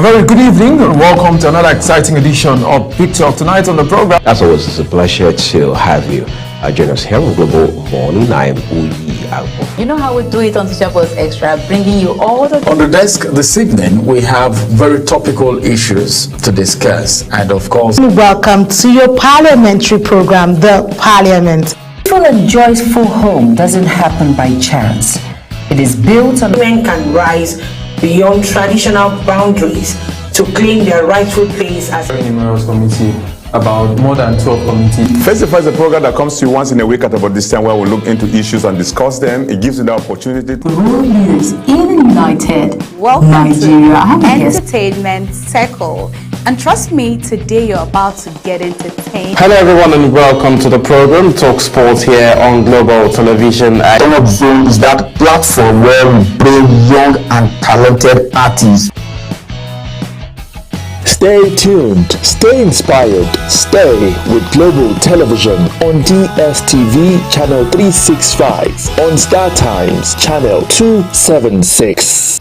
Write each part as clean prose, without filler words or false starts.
Very good evening and welcome to another exciting edition of Big Talk. Tonight on the program, as always, it's a pleasure to have you join us here on Global Morning. I am Uyi Agbo. You know how we do it on Teacher Post Extra, bringing you all the... On the desk this evening, we have very topical issues to discuss. And of course, welcome to your parliamentary program, The Parliament. A joyful home doesn't happen by chance. It is built on... Women can rise beyond traditional boundaries to claim their rightful place as a numerous committee, about more than 12 committees. Face-to-Face is a program that comes to you once in a week at about this time where we look into issues and discuss them. It gives you the opportunity to rule news in United Welcome Nigeria. To Entertainment Circle. And trust me, today you're about to get entertained. Hello everyone and welcome to the program Talk Sports here on Global Television. Talk Zone is that platform where we bring young and talented artists. Stay tuned, stay inspired, stay with Global Television on DSTV channel 365, on Star Times channel 276.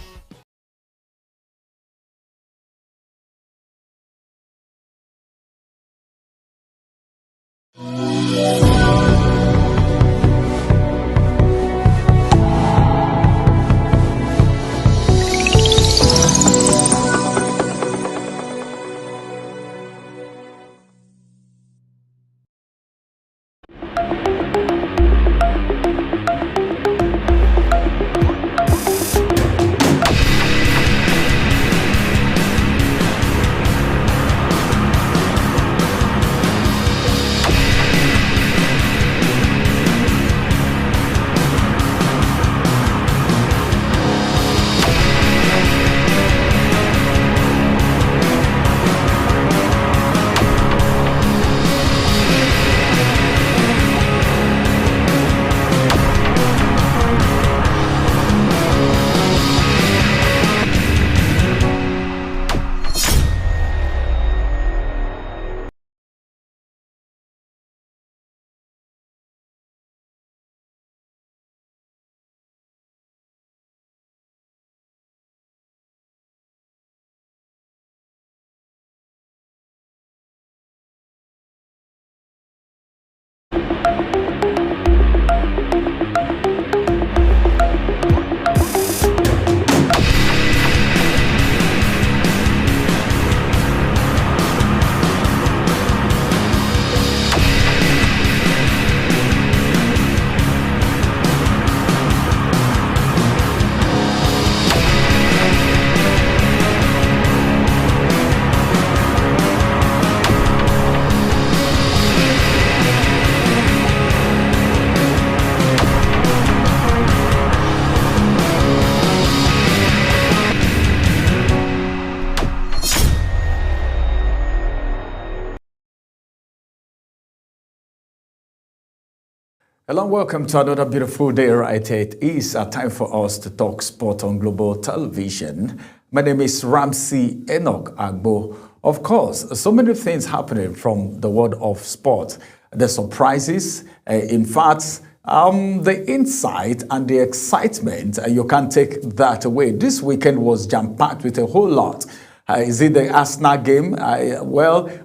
hello and welcome to another beautiful day right here. It is a time for us to talk sport on Global Television. My name is Ramsey Enoch Agbo. Of course, so many things happening from the world of sport. The surprises, in fact, the insight and the excitement, you can't take that away. This weekend was jam-packed with a whole lot. Is it the Arsenal game?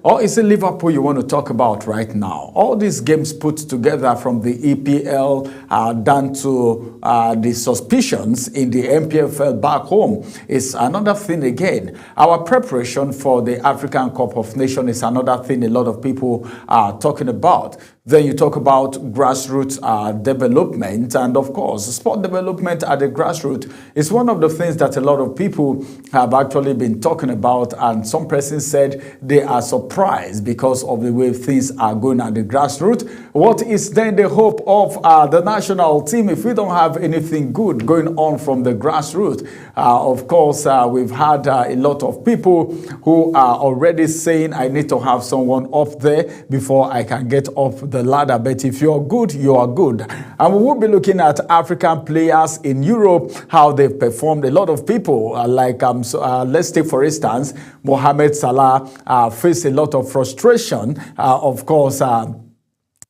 Or is it Liverpool you want to talk about right now? All these games put together from the EPL down to the suspicions in the MPFL back home is another thing again. Our preparation for the African Cup of Nations is another thing a lot of people are talking about. Then you talk about grassroots development, and of course, sport development at the grassroots is one of the things that a lot of people have actually been talking about, and some persons said they are surprised because of the way things are going at the grassroots. What is then the hope of the national team if we don't have anything good going on from the grassroots? Of course, we've had a lot of people who are already saying, I need to have someone up there before I can get up the ladder. But if you're good, you are good. And we will be looking at African players in Europe, how they've performed. A lot of people, let's take for instance, Mohamed Salah faced a lot of frustration, of course,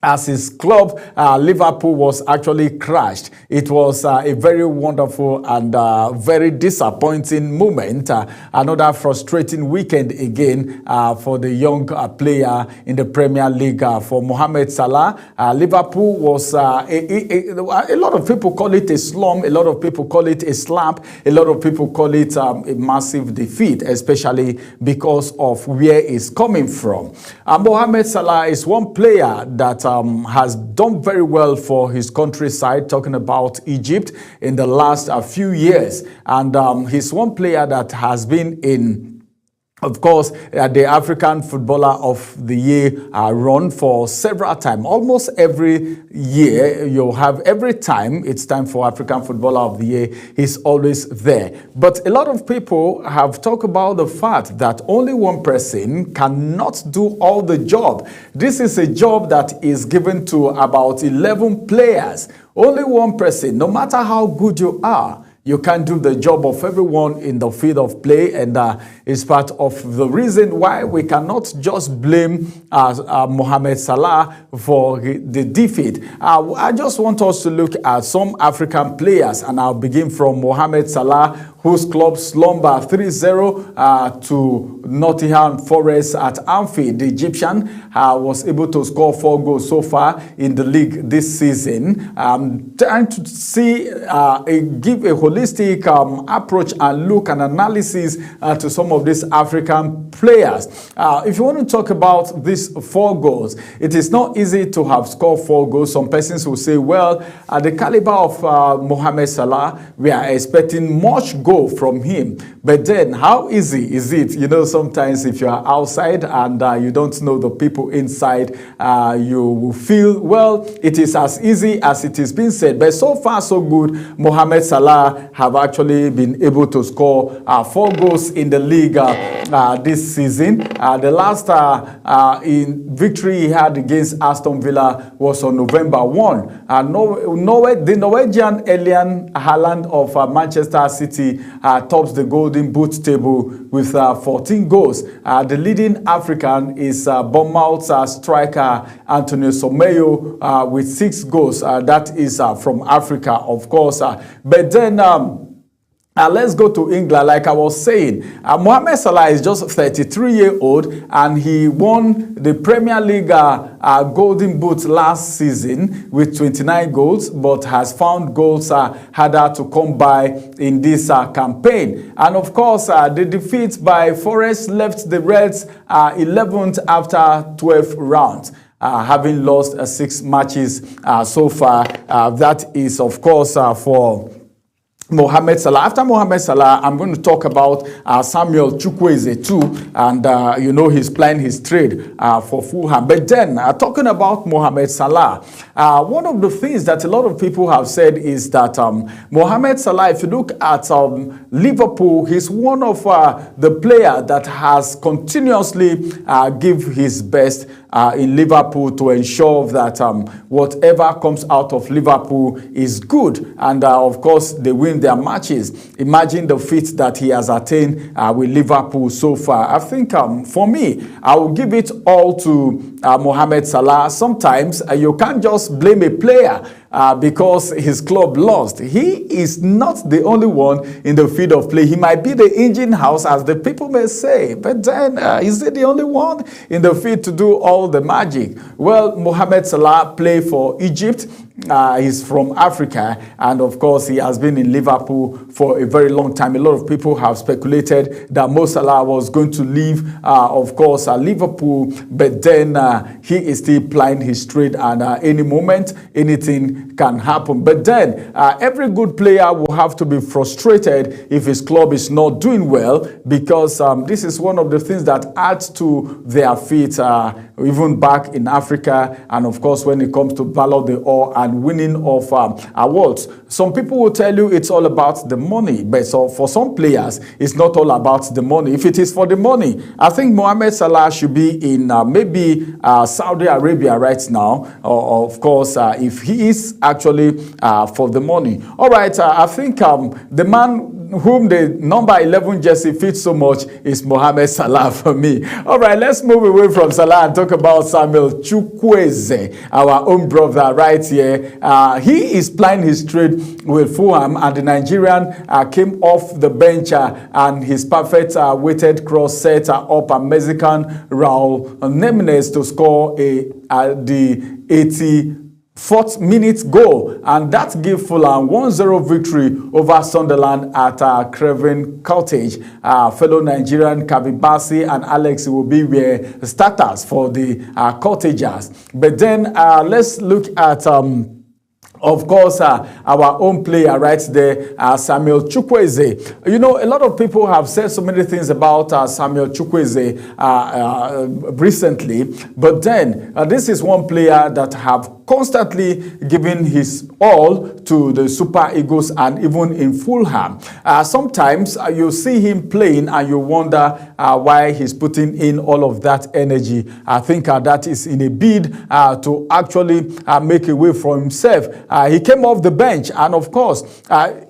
as his club, Liverpool, was actually crashed. It was a very wonderful and very disappointing moment. Another frustrating weekend again for the young player in the Premier League. For Mohamed Salah, Liverpool was a lot of people call it a slump, a lot of people call it a slump, a lot of people call it a massive defeat, especially because of where it's coming from. Mohamed Salah is one player that has done very well for his countryside, talking about Egypt, in the last few years. And he's one player that has been in, of course, the African Footballer of the Year run for several times. Almost every year, you have every time it's time for African Footballer of the Year, he's always there. But a lot of people have talked about the fact that only one person cannot do all the job. This is a job that is given to about 11 players. Only one person, no matter how good you are, you can't do the job of everyone in the field of play, and it's part of the reason why we cannot just blame Mohamed Salah for the defeat. I just want us to look at some African players, and I'll begin from Mohamed Salah, whose club slumber 3-0 to Nottingham Forest at Anfield. The Egyptian was able to score 4 goals so far in the league this season. Trying to see, give a holistic approach and look and analysis to some of these African players. If you want to talk about these 4 goals, it is not easy to have scored 4 goals. Some persons will say, well, at the caliber of Mohamed Salah, we are expecting much goal from him. But then, how easy is it? You know, sometimes if you are outside and you don't know the people inside, you will feel, well, it is as easy as it is being said. But so far, so good. Mohamed Salah have actually been able to score 4 goals in the league this season. The last in victory he had against Aston Villa was on November 1. The Norwegian Erling Haaland of Manchester City tops the Golden Boot table with 14 goals. The leading African is Bournemouth striker Antonio Semenyo with 6 goals. That is from Africa, of course. But then let's go to England. Like I was saying, Mohamed Salah is just 33-year-old, and he won the Premier League Golden Boot last season with 29 goals, but has found goals harder to come by in this campaign. And of course, the defeat by Forest left the Reds 11th after 12 rounds. Having lost 6 matches so far. That is, of course, for Mohamed Salah. After Mohamed Salah, I'm going to talk about Samuel Chukwueze too, and you know, he's playing his trade for Fulham. But then, talking about Mohamed Salah, one of the things that a lot of people have said is that Mohamed Salah, if you look at Liverpool, he's one of the players that has continuously give his best in Liverpool to ensure that whatever comes out of Liverpool is good, and of course they win their matches. Imagine the feat that he has attained with Liverpool so far. I think for me, I will give it all to Mohamed Salah. Sometimes you can't just blame a player because his club lost. He is not the only one in the field of play. He might be the engine house, as the people may say, but then is he the only one in the field to do all the magic? Well, Mohamed Salah played for Egypt. He's from Africa, and of course he has been in Liverpool for a very long time. A lot of people have speculated that Mo Salah was going to leave, of course, Liverpool, but then he is still plying his trade, and any moment anything can happen. But then every good player will have to be frustrated if his club is not doing well, because this is one of the things that adds to their feat, even back in Africa, and of course when it comes to Ballon d'Or and winning of awards. Some people will tell you it's all about the money, but so for some players, it's not all about the money. If it is for the money, I think Mohamed Salah should be in maybe Saudi Arabia right now, or of course, if he is actually for the money. All right, I think the man whom the number 11 jersey fits so much is Mohamed Salah for me. All right, let's move away from Salah and talk about Samuel Chukwueze, our own brother right here. He is plying his trade with Fulham, and the Nigerian came off the bench and his perfect weighted cross set up a Mexican Raul Jimenez to score the 84th minute goal, and that gave Fulham 1-0 victory over Sunderland at Craven Cottage. Fellow Nigerian Kevin Bassey and Alex Iwobi were starters for the Cottagers. But then let's look at of course, our own player right there, Samuel Chukwueze. You know, a lot of people have said so many things about Samuel Chukwueze recently, but then this is one player that have constantly given his all to the Super Eagles and even in Fulham. Sometimes you see him playing and you wonder why he's putting in all of that energy. I think that is in a bid to actually make a way for himself. He came off the bench, and of course,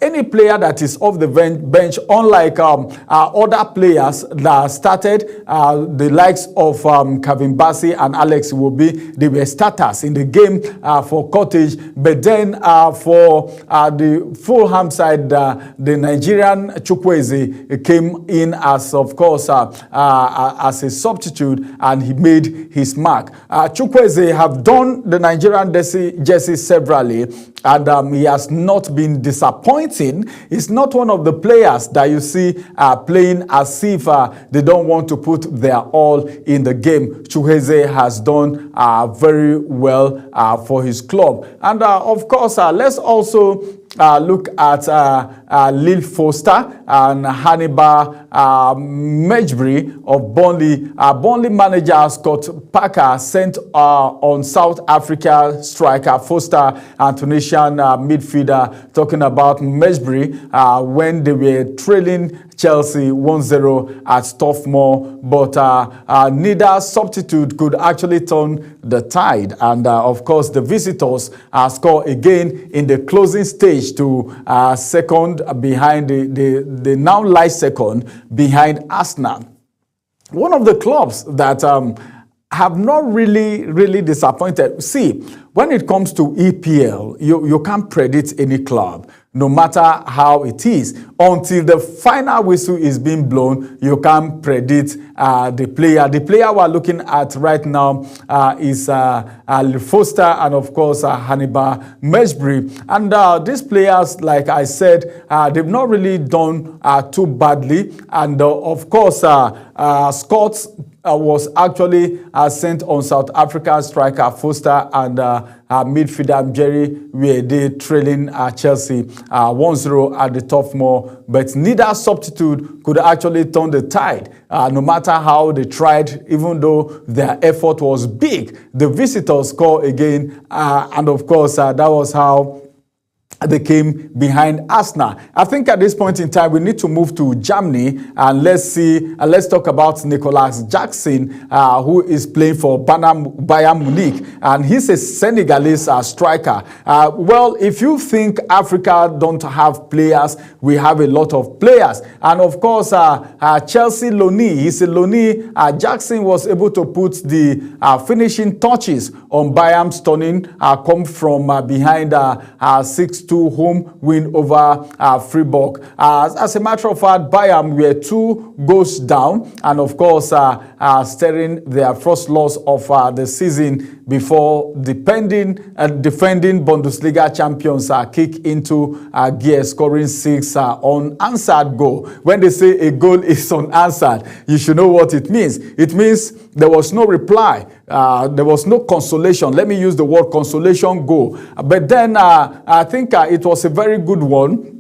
any player that is off the bench, unlike other players that started, the likes of Kevin Bassey and Alex Iwobi, they were starters in the game for Cottage. But then for the Fulham side, the Nigerian Chukwueze came in as, of course, as a substitute, and he made his mark. Chukwueze have done the Nigerian jersey severally, and he has not been disappointing. He's not one of the players that you see playing as if they don't want to put their all in the game. Chukwueze has done very well for his club. And of course, let's also look at Lil Foster and Hannibal Mejbri of Burnley. Burnley manager Scott Parker sent on South Africa striker Foster and Tunisian midfielder, talking about Mejbri, when they were trailing Chelsea 1-0 at Turf Moor, but neither substitute could actually turn the tide. And of course, the visitors score again in the closing stage to second behind the now lie second behind Arsenal. One of the clubs that have not really disappointed. See, when it comes to EPL, you can't predict any club, no matter how it is. Until the final whistle is being blown, you can't predict the player. The player we're looking at right now is Foster and, of course, Hannibal Mejbri. And these players, like I said, they've not really done too badly. And, of course, Scott was actually sent on South Africa striker Foster and midfielder Jerry, where they trailing Chelsea 1-0 at the Turf Moor, but neither substitute could actually turn the tide. No matter how they tried, even though their effort was big, the visitors score again, and of course that was how they came behind Arsenal. I think at this point in time, we need to move to Germany, and let's talk about Nicolas Jackson, who is playing for Bayern Munich, and he's a Senegalese striker. Well, if you think Africa don't have players, we have a lot of players. And of course, Chelsea loanee, he's a loanee. Jackson was able to put the finishing touches on Bayern's stunning come from behind 6-2 home win over Freiburg. As a matter of fact, Bayern were 2 goals down, and of course staring their first loss of the season before defending Bundesliga champions kick into gear, scoring 6 unanswered goal. When they say a goal is unanswered, you should know what it means. It means there was no reply. There was no consolation. Let me use the word consolation goal. But then I think it was a very good one.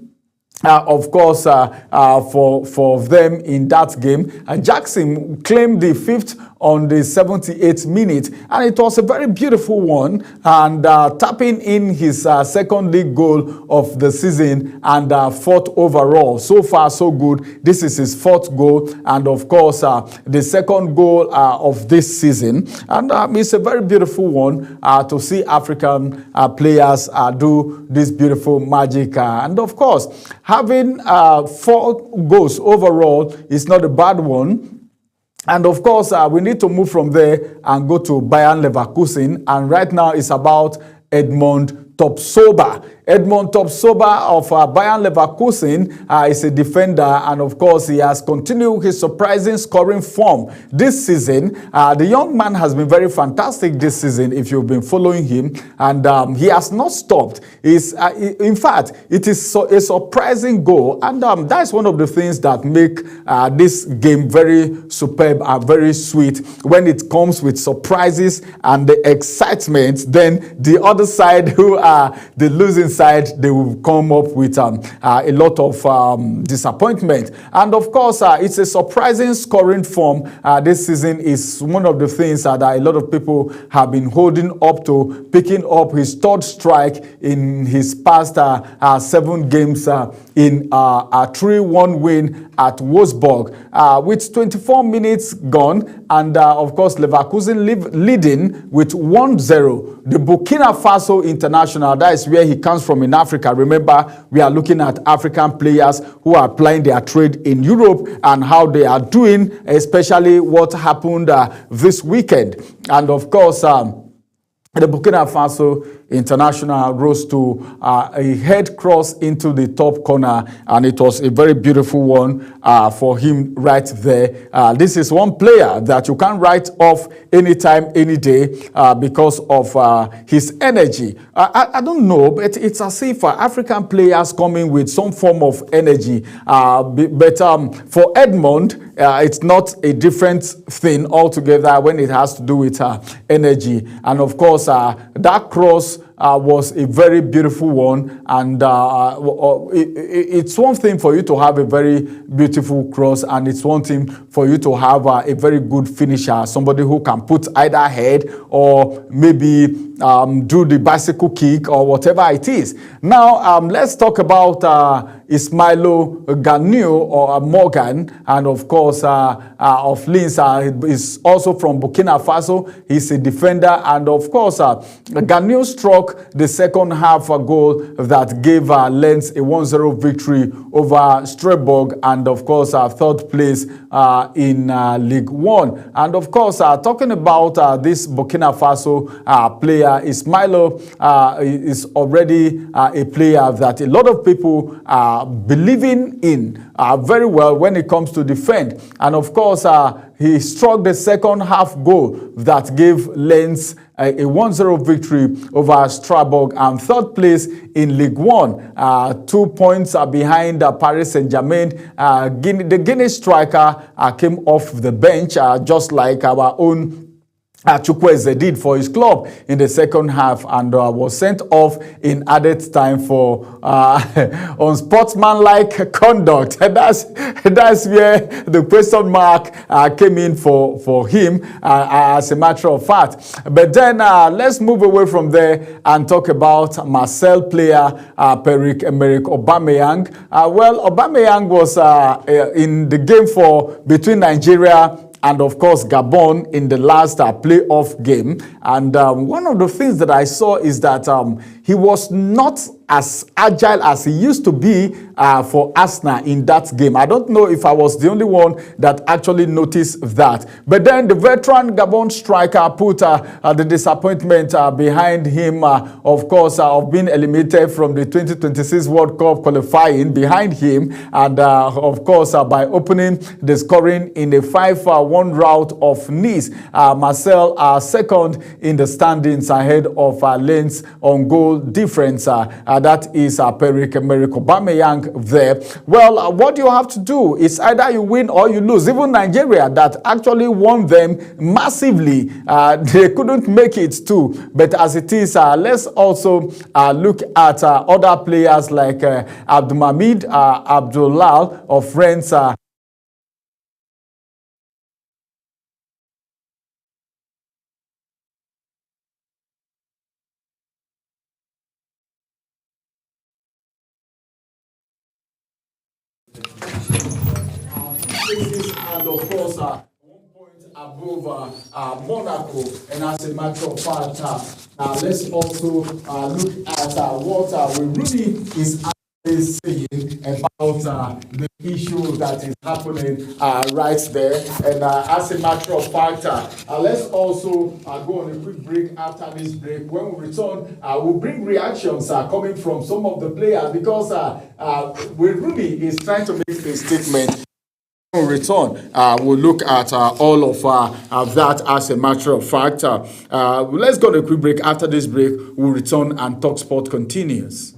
Of course, for them in that game. Jackson claimed the 5th on the 78th minute, and it was a very beautiful one, and tapping in his second league goal of the season and 4th overall. So far, so good. This is his 4th goal, and of course, the second goal of this season. And it's a very beautiful one to see African players do this beautiful magic. And of course, having 4 goals overall is not a bad one. And of course, we need to move from there and go to Bayern Leverkusen. And right now it's about Edmond Topsoba. Edmond Topsoba of Bayern Leverkusen is a defender, and of course he has continued his surprising scoring form this season. The young man has been very fantastic this season if you've been following him, and he has not stopped. In fact, it is a surprising goal, and that's one of the things that make this game very superb and very sweet. When it comes with surprises and the excitement, then the other side, who are the losing side, they will come up with a lot of disappointment. And of course, it's a surprising scoring form. This season is one of the things that a lot of people have been holding up to, picking up his 3rd strike in his past 7 games in a 3-1 win at Wolfsburg. With 24 minutes gone, and of course Leverkusen leading with 1-0. The Burkina Faso international, that is where he comes from in Africa. Remember, we are looking at African players who are applying their trade in Europe and how they are doing, especially what happened this weekend. And of course, the Burkina Faso international rose to a head cross into the top corner, and it was a very beautiful one for him right there. This is one player that you can't write off anytime, any day because of his energy. I don't know, but it's as if African players coming with some form of energy. But for Edmond, it's not a different thing altogether when it has to do with energy. And of course, that cross was a very beautiful one, and it's one thing for you to have a very beautiful cross, and it's one thing for you to have a very good finisher, somebody who can put either head or maybe do the bicycle kick or whatever it is. Now, let's talk about Ismailo Gagnou or Morgan, and of course of Lens, is also from Burkina Faso. He's a defender, and of course Gagnou struck the second half goal that gave Lens a 1-0 victory over Strasbourg, and of course 3rd place in League 1. And of course, talking about this Burkina Faso player, Ismailo is already a player that a lot of people are believing in very well when it comes to defend. And of course, he struck the second half goal that gave Lens a 1-0 victory over Strasbourg, and 3rd place in League 1. 2 points behind Paris Saint-Germain. The Guinea striker came off the bench, just like our own Chukwueze did for his club in the second half, and was sent off in added time for unsportsmanlike conduct. That's where the question mark came in for him, as a matter of fact. But then let's move away from there and talk about Marseille player Pierre-Emerick Aubameyang. Well, Aubameyang was in the game between Nigeria and of course Gabon in the last playoff game. And one of the things that I saw is that he was not as agile as he used to be for Arsenal in that game. I don't know if I was the only one that actually noticed that. But then the veteran Gabon striker put the disappointment behind him, of course, of being eliminated from the 2026 World Cup qualifying behind him. And of course, by opening the scoring in a 5-1 rout of Nice. Marseille are second in the standings ahead of Lens on goal difference. That is Pierre-Emerick Aubameyang there. Well, what you have to do is either you win or you lose. Even Nigeria, that actually won them massively, they couldn't make it too. But as it is, let's also look at other players like Abdulhamid Abdullah of France. And of course, 1 point above Monaco. And as a matter of fact, let's also look at what Rooney is is saying about the issue that is happening right there. And as a matter of fact, let's also go on a quick break. After this break, when we return, we'll bring reactions coming from some of the players because Rooney is trying to make a statement. When we return, we'll look at all of that as a matter of fact. Let's go on a quick break. After this break, we'll return and Talk Sport continues.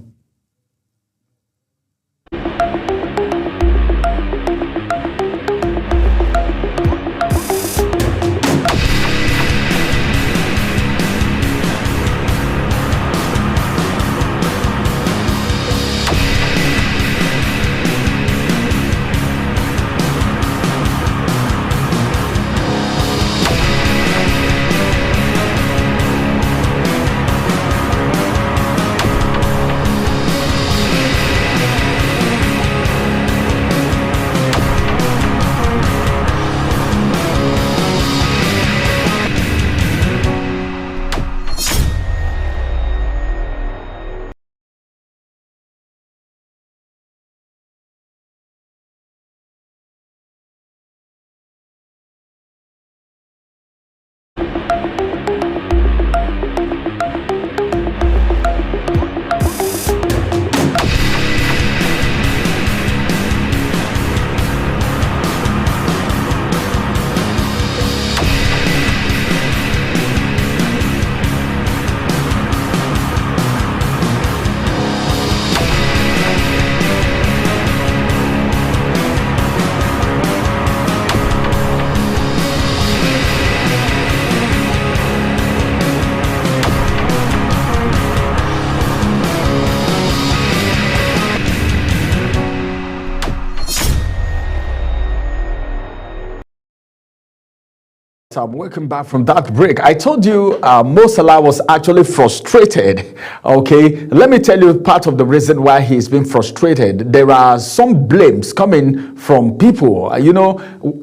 Welcome back from that break. I told you Mo Salah was actually frustrated. Okay, let me tell you part of the reason why he's been frustrated. There are some blames coming from people, you know,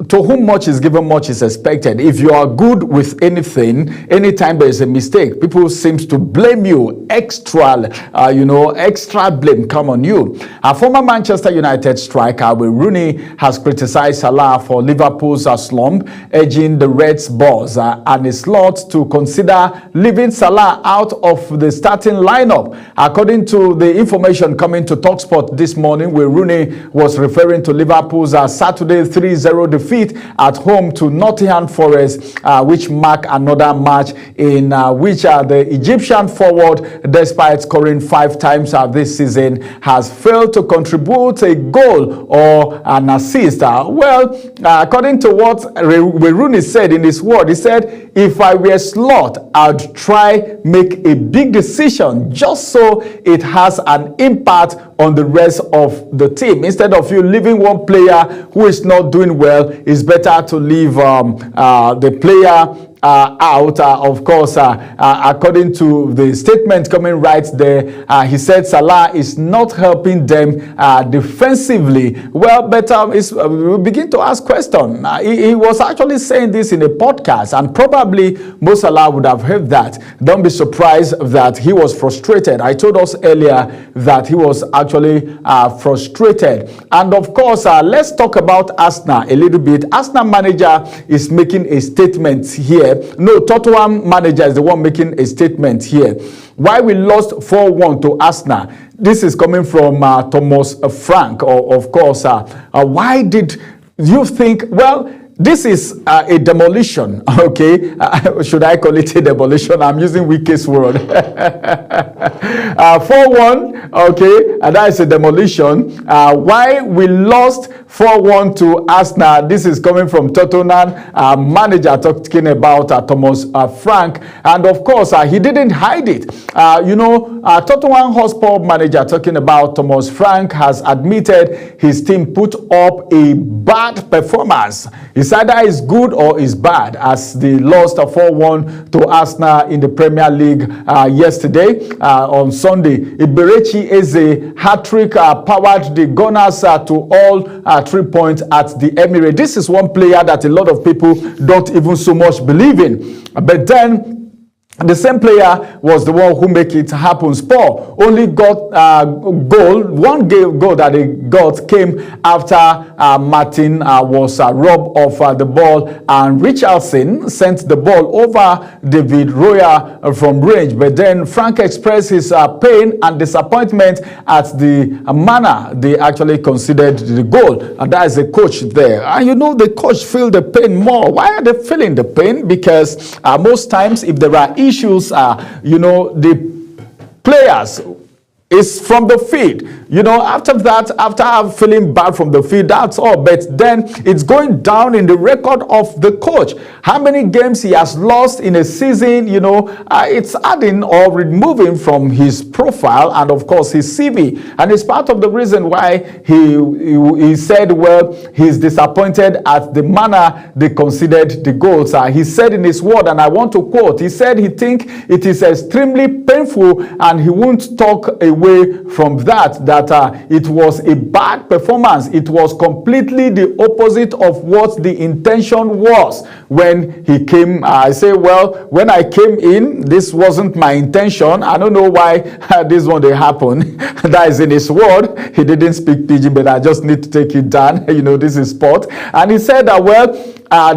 to whom much is given, much is expected. If you are good with anything, anytime there is a mistake, people seems to blame you extra, extra blame come on you. A former Manchester United striker, Rooney, has criticized Salah for Liverpool's slump, urging the Reds boss and his lot to consider leaving Salah out of the starting lineup. According to the information coming to TalkSport this morning, where Rooney was referring to Liverpool's Saturday 3-0 defeat at home to Nottingham Forest, which marked another match in which the Egyptian forward, despite scoring 5 times this season, has failed to contribute a goal or an assist. According to what Rooney said in his word, he said, if I were Slot, I'd try make a big decision just so it has an impact on the rest of the team. Instead of you leaving one player who is not doing well, it's better to leave the player out. Of course, according to the statement coming right there, he said Salah is not helping them defensively. Well, better is we begin to ask questions. He was actually saying this in a podcast, and probably Mo Salah would have heard that. Don't be surprised that he was frustrated. I told us earlier that he was actually frustrated. And of course, let's talk about Arsenal a little bit. Arsenal manager is making a statement here. No, Tottenham manager is the one making a statement here. Why we lost 4-1 to Arsenal? This is coming from Thomas Frank. Of course, why did you think, well, this is a demolition, okay? Should I call it a demolition? I'm using weakest word. 4-1, okay? And that is a demolition. Why we lost 4-1 to Arsenal? This is coming from Tottenham manager talking about Thomas Frank. And of course, he didn't hide it. Tottenham Hotspur manager talking about Thomas Frank has admitted his team put up a bad performance. It's either is good or is bad, as they lost 4-1 to Arsenal in the Premier League yesterday. On Sunday, Iberechi Eze hat-trick powered the Gunners to all 3 points at the Emirates. This is one player that a lot of people don't even so much believe in. But then the same player was the one who make it happen. Spurs only got goal. One goal that they got came after Martin was robbed of the ball, and Richardson sent the ball over David Roya from range. But then Frank expressed his pain and disappointment at the manner they actually considered the goal. And that is the coach there. And you know, the coach feel the pain more. Why are they feeling the pain? Because most times if there are issues, you know, the players is from the field. You know, after that, after feeling bad from the field, that's all. But then it's going down in the record of the coach. How many games he has lost in a season, you know, it's adding or removing from his profile and, of course, his CV. And it's part of the reason why he said, well, he's disappointed at the manner they considered the goals. He said in his word, and I want to quote, he said he think it is extremely painful and he won't talk away from that it was a bad performance. It was completely the opposite of what the intention was when he came. I say, well, when I came in, this wasn't my intention. I don't know why this one they happen. That is in his word. He didn't speak pidgin, but I just need to take it down. You know, this is sport. And he said that, well,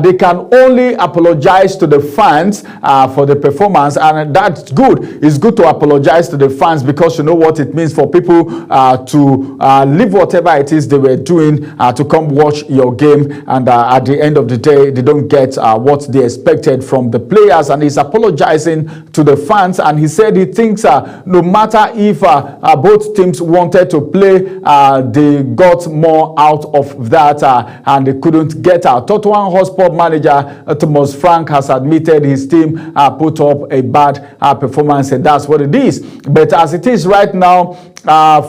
they can only apologize to the fans for the performance, and that's good. It's good to apologize to the fans because you know what it means for people to leave whatever it is they were doing to come watch your game, and at the end of the day they don't get what they expected from the players, and he's apologizing to the fans. And he said he thinks no matter if both teams wanted to play, they got more out of that and they couldn't get out. Tottenham Hotspur manager Thomas Frank has admitted his team put up a bad performance, and that's what it is. But as it is right now,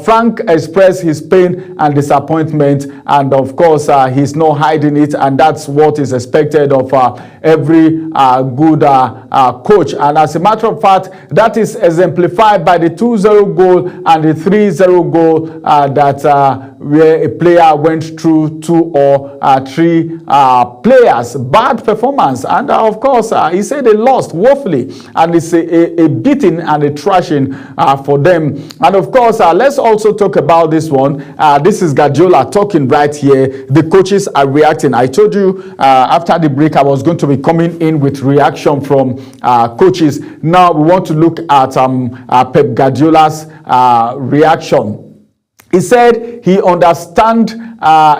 Frank expressed his pain and disappointment, and of course he's not hiding it, and that's what is expected of every good coach. And as a matter of fact, that is exemplified by the 2-0 goal and the 3-0 goal that where a player went through 2 or 3 players. Bad performance, and of course he said they lost woefully, and it's a beating and a thrashing for them. And of course let's also talk about this one. This is Guardiola talking right here. The coaches are reacting. I told you after the break I was going to be coming in with reaction from coaches. Now we want to look at Pep Guardiola's reaction. He said he understand.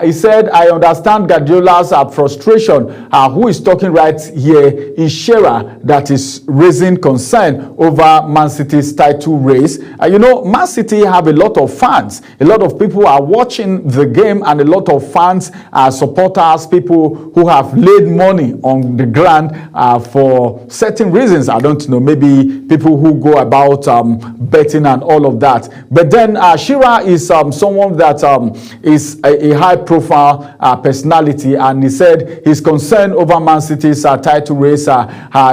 He said, I understand Guardiola's frustration. Who is talking right here is Shearer, that is raising concern over Man City's title race. You know, Man City have a lot of fans. A lot of people are watching the game, and a lot of fans, supporters, people who have laid money on the ground for certain reasons. I don't know, maybe people who go about betting and all of that. But then Shearer is someone that is a high-profile personality, and he said he's concerned over Man City's title race.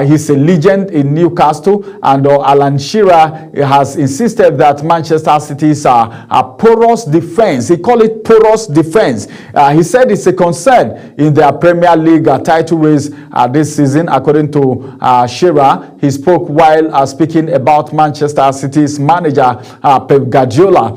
He's a legend in Newcastle, and Alan Shearer has insisted that Manchester City's porous defense, he called it porous defense. He said it's a concern in their Premier League title race this season. According to Shearer, he spoke while speaking about Manchester City's manager Pep Guardiola.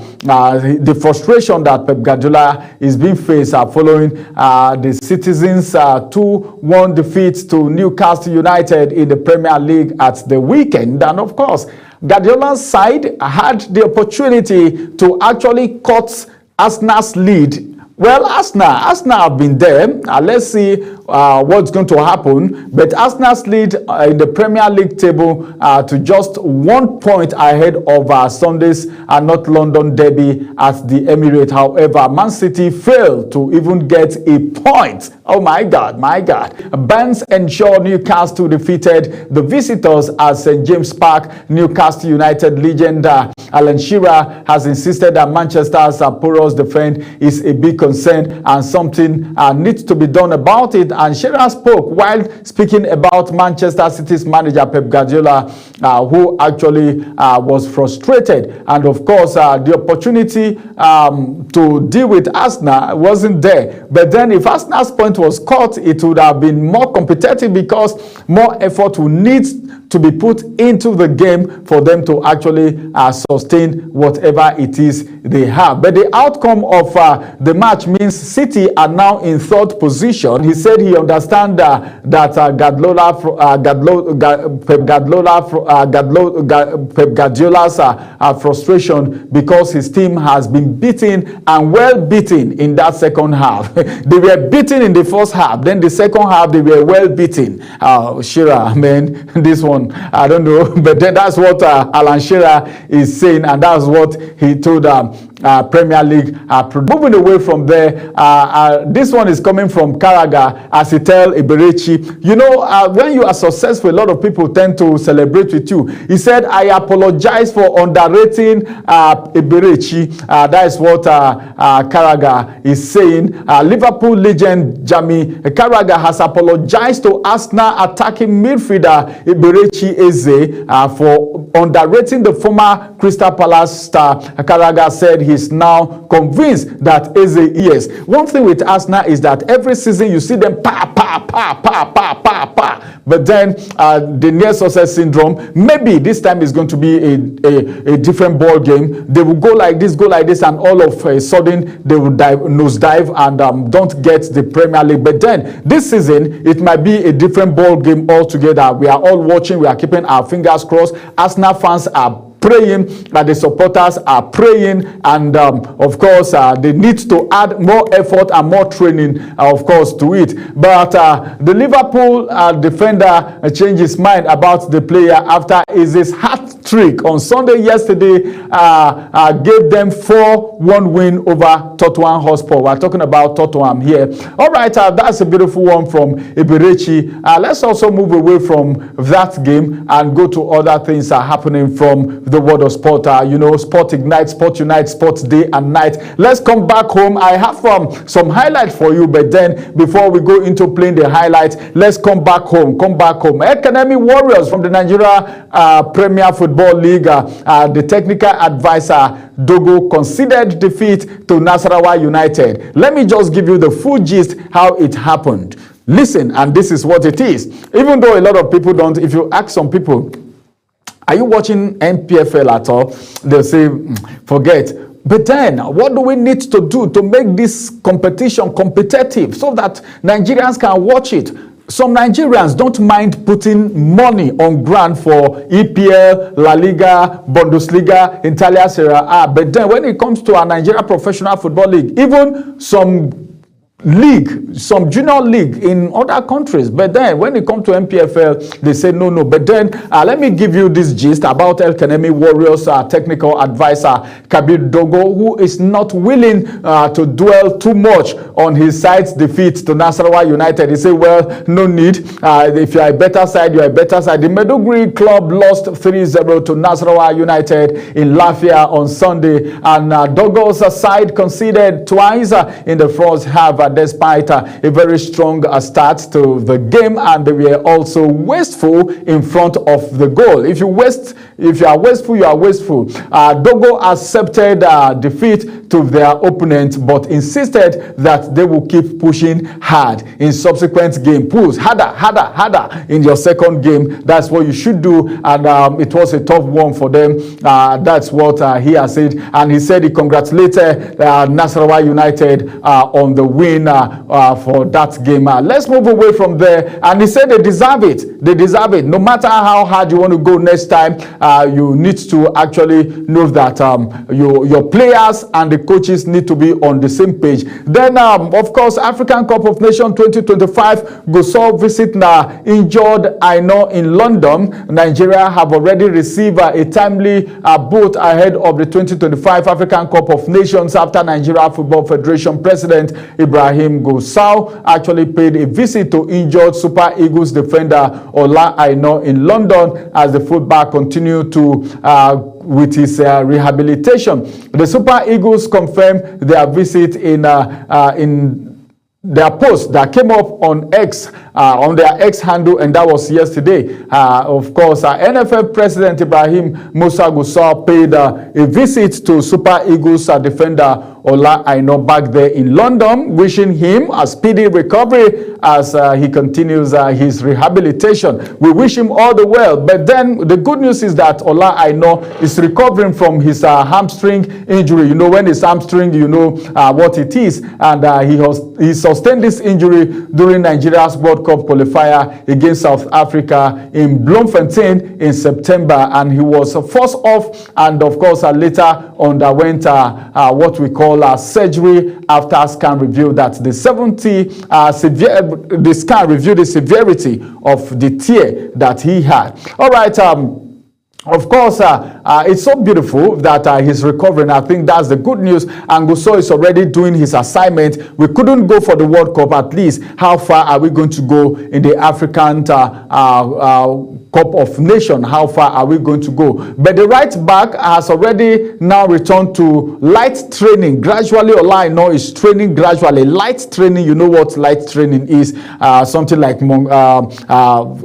The frustration that Pep Guardiola is being faced following the Citizens' 2-1 defeat to Newcastle United in the Premier League at the weekend. And of course, Guardiola's side had the opportunity to actually cut Arsenal's lead. Well, Arsenal have been there. Let's see what's going to happen. But Arsenal's lead in the Premier League table to just 1 point ahead of Sunday's North London derby at the Emirates. However, Man City failed to even get a point. Oh my God, my God. Burns ensured Newcastle defeated the visitors at St. James Park. Newcastle United legend Alan Shearer has insisted that Manchester's porous defense is a big concern and something needs to be done about it. And Shearer spoke while speaking about Manchester City's manager Pep Guardiola, who actually was frustrated. And of course, the opportunity to deal with Arsenal wasn't there. But then if Arsenal's point was caught, it would have been more competitive because more effort will need to be put into the game for them to actually sustain whatever it is they have. But the outcome of the match means City are now in third position. He said he understands that Pep Guardiola's frustration because his team has been beaten and well beaten in that second half. They were beaten in the first half, then the second half they were well beaten. Shearer, man, this one, I don't know, but then that's what Alan Shearer is saying, and that's what he told Premier League. Moving away from there, this one is coming from Karaga, as he tell Eberechi, you know, when you are successful, a lot of people tend to celebrate with you. He said, I apologize for underrating Eberechi. That is what Karaga is saying. Liverpool legend Jamie Karaga has apologized to Arsenal attacking midfielder Eberechi Eze for underrating the former Crystal Palace star. Karaga said he's now convinced that Eze is. One thing with Arsenal is that every season you see them pa. But then the near success syndrome, maybe this time is going to be a different ball game. They will go like this, and all of a sudden they will nosedive and don't get the Premier League. But then this season, it might be a different ball game altogether. We are all watching. We are keeping our fingers crossed. Arsenal fans are praying, that the supporters are praying, and of course they need to add more effort and more training, of course, to it. But the Liverpool defender changed his mind about the player after his hat trick on Sunday yesterday gave them 4-1 win over Tottenham Hotspur. We're talking about Tottenham here. All right, that's a beautiful one from Eberechi. Let's also move away from that game and go to other things that are happening from the world of sport. You know, Sport Ignite, Sport Unite, Sports Day and Night. Let's come back home. I have some highlights for you, but then before we go into playing the highlights, let's come back home. Academy Warriors from the Nigeria Premier Football League, the technical advisor Dogo conceded defeat to Nasarawa United. Let me just give you the full gist how it happened. Listen, and this is what it is. Even though a lot of people don't, if you ask some people, are you watching NPFL at all? They'll say, forget. But then, what do we need to do to make this competition competitive so that Nigerians can watch it? Some Nigerians don't mind putting money on ground for EPL, La Liga, Bundesliga, Italia Serie A. But then when it comes to our Nigeria Professional Football League, even some junior league in other countries, but then when it comes to MPFL, they say no. But then let me give you this gist about El Kanemi Warriors technical advisor Kabir Dogo, who is not willing to dwell too much on his side's defeat to Nasarawa United. He said, well, no need. If you're a better side, you're a better side. The Meduguri club lost 3-0 to Nasarawa United in Lafia on Sunday, and Dogo's side conceded twice in the first half, despite a very strong start to the game, and they were also wasteful in front of the goal. If you are wasteful, you are wasteful. Dogo accepted defeat to their opponent, but insisted that they will keep pushing hard in subsequent game. Push harder in your second game. That's what you should do, and it was a tough one for them. That's what he has said, and he said he congratulated Nasarawa United on the win for that game. Let's move away from there, and he said they deserve it. No matter how hard you want to go next time, you need to actually know that your players and the coaches need to be on the same page. Then of course, African Cup of Nations 2025 Gusau visit injured Aino in London. Nigeria have already received a timely boot ahead of the 2025 African Cup of Nations after Nigeria Football Federation President Ibrahim Gusau actually paid a visit to injured Super Eagles defender Ola Aino in London as the fullback continued to with his rehabilitation. The Super Eagles confirmed their visit in their post that came up on X, on their X handle, and that was yesterday. Of course, NFL President Ibrahim Musa Gusau paid a visit to Super Eagles defender Ola Aina back there in London, wishing him a speedy recovery as he continues his rehabilitation. We wish him all the well. But then the good news is that Ola Aina is recovering from his hamstring injury. You know, when it's hamstring, you know what it is. And he sustained this injury during Nigeria's World Cup qualifier against South Africa in Bloemfontein in September. And he was forced off and, of course, later underwent what we call surgery after scan revealed that the scan revealed the severity of the tear that he had. All right. Of course, it's so beautiful that he's recovering. I think that's the good news. And Gusso is already doing his assignment. We couldn't go for the World Cup. At least, how far are we going to go in the African Cup of Nations? How far are we going to go? But the right back has already now returned to light training. Gradually, Ola Aina is training gradually. Light training, you know what light training is. Something like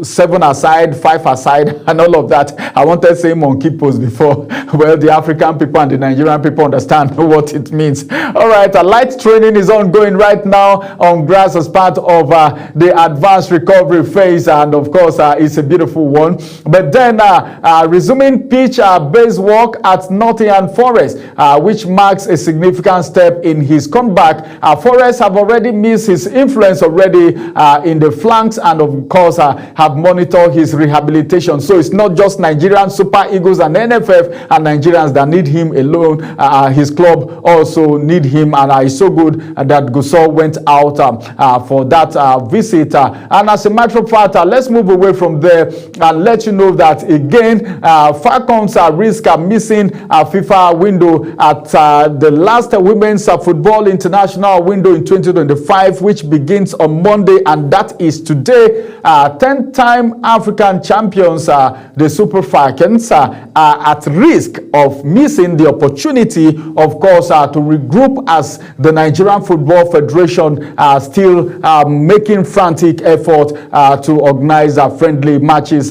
7 aside, 5 aside, and all of that. I wanted to say monkey pose before. Well, the African people and the Nigerian people understand what it means. All right, light training is ongoing right now on grass as part of the advanced recovery phase. And of course, it's a beautiful one. But then resuming pitch-based work at Nottingham Forest, which marks a significant step in his comeback. Forest have already missed his influence already in the flanks and of course have monitored his rehabilitation. So it's not just Nigerian Super Eagles and NFF and Nigerians that need him alone. His club also need him, and it's so good that Gusso went out for that visit. And as a matter of fact, let's move away from there and let you know that again, Falcons risk missing a FIFA window at the last Women's Football International window in 2025, which begins on Monday, and that is today. 10-time African champions, the Super Falcons, are at risk of missing the opportunity, of course, to regroup as the Nigerian Football Federation still making frantic effort to organize friendly matches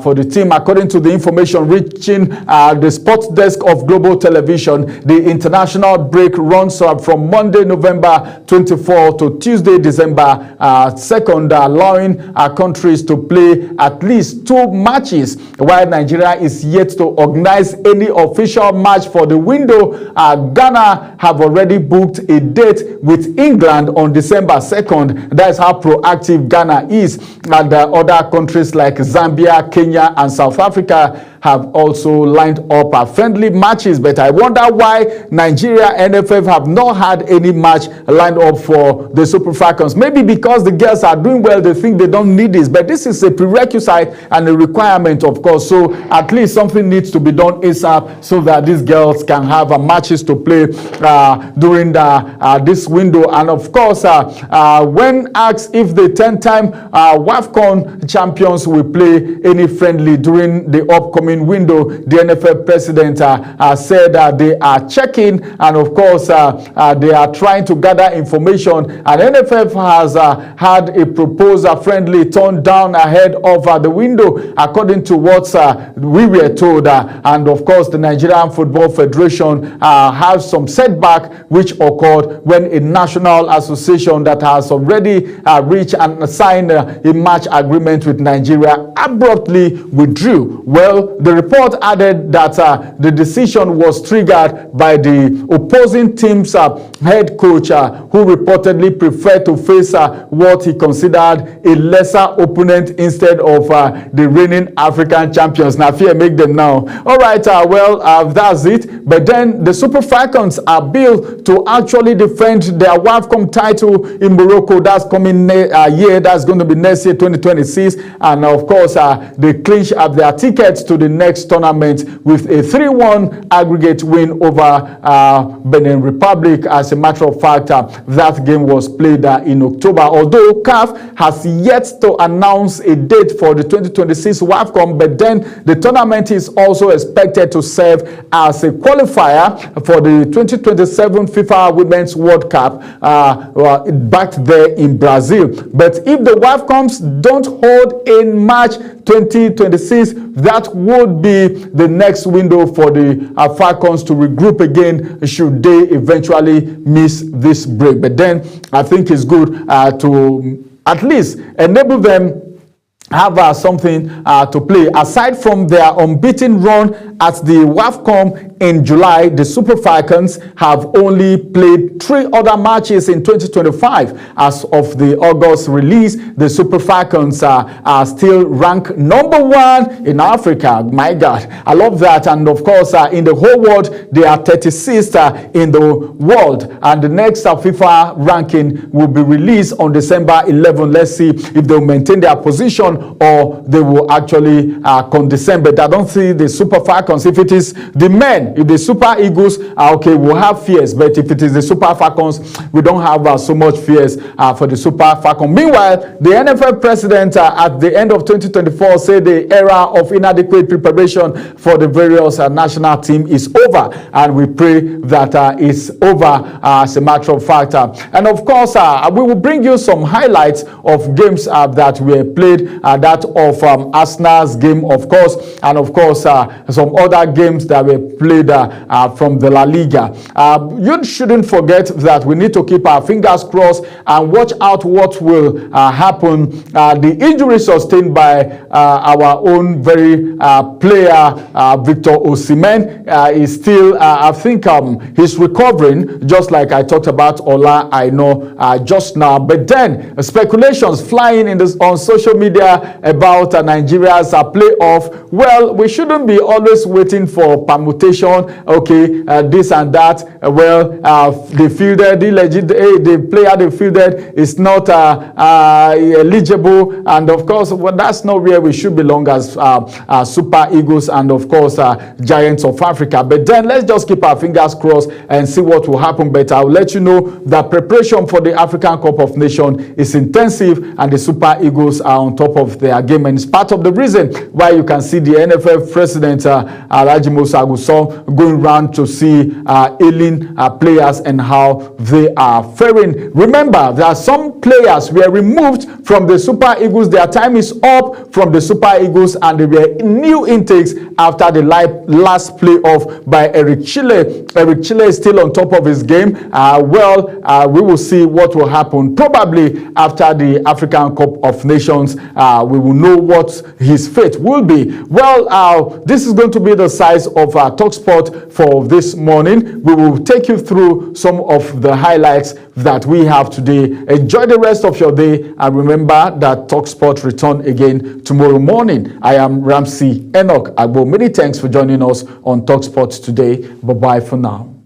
for the team. According to the information reaching the sports desk of Global Television, the international break runs from Monday, November 24 to Tuesday, December 2nd, allowing countries to play at least 2 matches, while Nigeria is yet to organize any official match for the window. Ghana have already booked a date with England on December 2nd. That's how proactive Ghana is. And other countries like Zambia, Kenya, and South Africa have also lined up friendly matches. But I wonder why Nigeria NFF have not had any match lined up for the Super Falcons. Maybe because the girls are doing well, they think they don't need this. But this is a prerequisite and a requirement, of course. So at least something needs to be done ASAP so that these girls can have matches to play during this window. And of course, when asked if the 10-time WAFCON champions will play any friendly during the upcoming window, the NFF president said they are checking, and of course they are trying to gather information. And NFF has had a proposal friendly turned down ahead of the window, according to what we were told. And of course, the Nigerian Football Federation has some setback which occurred when a national association that has already reached and signed a match agreement with Nigeria abruptly withdrew. Well, the report added that the decision was triggered by the opposing team's head coach, who reportedly preferred to face what he considered a lesser opponent instead of the reigning African champions. Now, fear make them now. All right, that's it. But then the Super Falcons are built to actually defend their WAFCON title in Morocco. That's coming year. That's going to be next year, 2026. And of course, they clinch up their tickets to the next tournament with a 3-1 aggregate win over Benin Republic. As a matter of fact, that game was played in October, although CAF has yet to announce a date for the 2026 WAFCON. But then the tournament is also expected to serve as a qualifier for the 2027 FIFA Women's World Cup back there in Brazil. But if the WAFCONs don't hold in March 2026, that would be the next window for the Falcons to regroup again should they eventually miss this break. But then I think it's good to at least enable them have something to play. Aside from their unbeaten run at the WAFCON in July, the Super Falcons have only played 3 other matches in 2025. As of the August release, the Super Falcons are still ranked #1 in Africa. My God, I love that. And of course, in the whole world, they are 36th in the world. And the next FIFA ranking will be released on December 11. Let's see if they'll maintain their position or they will actually condescend. But I don't see the Super Falcons. If it is the men, if the Super Eagles are okay, we'll have fears. But if it is the Super Falcons, we don't have so much fears for the Super Falcons. Meanwhile, the NFL president at the end of 2024 said the era of inadequate preparation for the various national team is over. And we pray that it's over as a matter of fact. And of course, we will bring you some highlights of games that were played, that of Arsenal's game, of course, and of course, some other games that were played from the La Liga. You shouldn't forget that we need to keep our fingers crossed and watch out what will happen. The injury sustained by our own very player, Victor Osimhen, is still, I think he's recovering, just like I talked about Ola Aina just now. But then speculations flying on social media about Nigeria's playoff. Well, we shouldn't be always waiting for permutation, okay, this and that. They fielded the player they fielded is not eligible, and of course, that's not where we should belong as Super Eagles and of course Giants of Africa. But then let's just keep our fingers crossed and see what will happen. But I'll let you know that preparation for the African Cup of Nations is intensive, and the Super Eagles are on top of their game, and it's part of the reason why you can see the NFF president Alhaji Musa Gusau going around to see ailing players and how they are faring. Remember, there are some players were removed from the Super Eagles. Their time is up from the Super Eagles, and there were new intakes after the last playoff by Eric Chile. Eric Chile is still on top of his game. We will see what will happen. Probably after the African Cup of Nations, we will know what his fate will be. Well, this is going to be the size of TalkSport for this morning. We will take you through some of the highlights that we have today. Enjoy the rest of your day, and remember that TalkSport return again tomorrow morning. I am Ramsey Enoch Agbo. Many thanks for joining us on TalkSport today. Bye-bye for now.